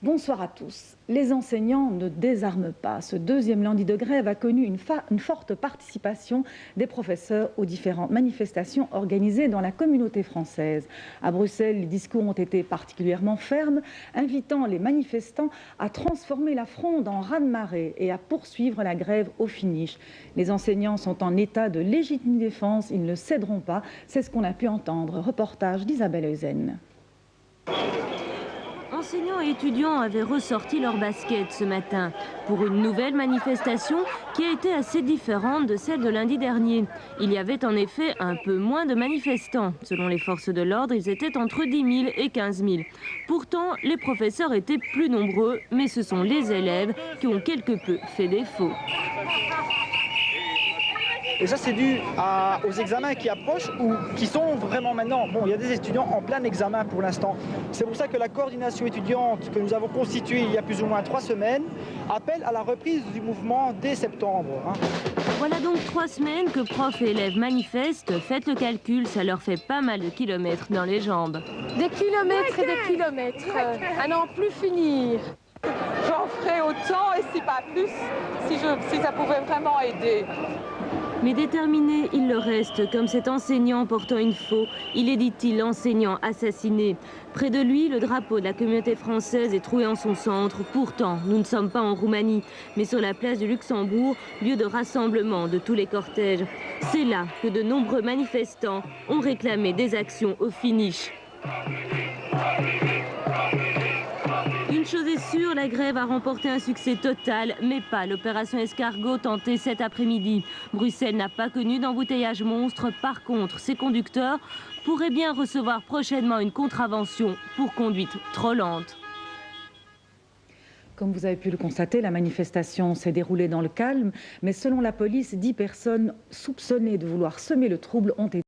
Bonsoir à tous. Les enseignants ne désarment pas. Ce deuxième lundi de grève a connu une forte participation des professeurs aux différentes manifestations organisées dans la communauté française. À Bruxelles, les discours ont été particulièrement fermes, invitant les manifestants à transformer la fronde en raz-de-marée et à poursuivre la grève au finish. Les enseignants sont en état de légitime défense, ils ne céderont pas. C'est ce qu'on a pu entendre. Reportage d'Isabelle Eusen. Enseignants et étudiants avaient ressorti leur basket ce matin pour une nouvelle manifestation qui a été assez différente de celle de lundi dernier. Il y avait en effet un peu moins de manifestants. Selon les forces de l'ordre, ils étaient entre 10 000 et 15 000. Pourtant, les professeurs étaient plus nombreux, mais ce sont les élèves qui ont quelque peu fait défaut. Et ça, c'est dû aux examens qui approchent ou qui sont vraiment maintenant. Bon, il y a des étudiants en plein examen pour l'instant. C'est pour ça que la coordination étudiante que nous avons constituée il y a plus ou moins 3 semaines appelle à la reprise du mouvement dès septembre. Voilà donc 3 semaines que profs et élèves manifestent. Faites le calcul, ça leur fait pas mal de kilomètres dans les jambes. Des kilomètres et des kilomètres, à n'en plus finir. J'en ferai autant et si pas plus, si ça pouvait vraiment aider. Mais déterminé, il le reste, comme cet enseignant portant une faux. Il est, dit-il, enseignant assassiné. Près de lui, le drapeau de la communauté française est troué en son centre. Pourtant, nous ne sommes pas en Roumanie, mais sur la place du Luxembourg, lieu de rassemblement de tous les cortèges. C'est là que de nombreux manifestants ont réclamé des actions au finish. Une chose est sûre, la grève a remporté un succès total, mais pas l'opération escargot tentée cet après-midi. Bruxelles n'a pas connu d'embouteillage monstre. Par contre, ses conducteurs pourraient bien recevoir prochainement une contravention pour conduite trop lente. Comme vous avez pu le constater, la manifestation s'est déroulée dans le calme, mais selon la police, 10 personnes soupçonnées de vouloir semer le trouble ont été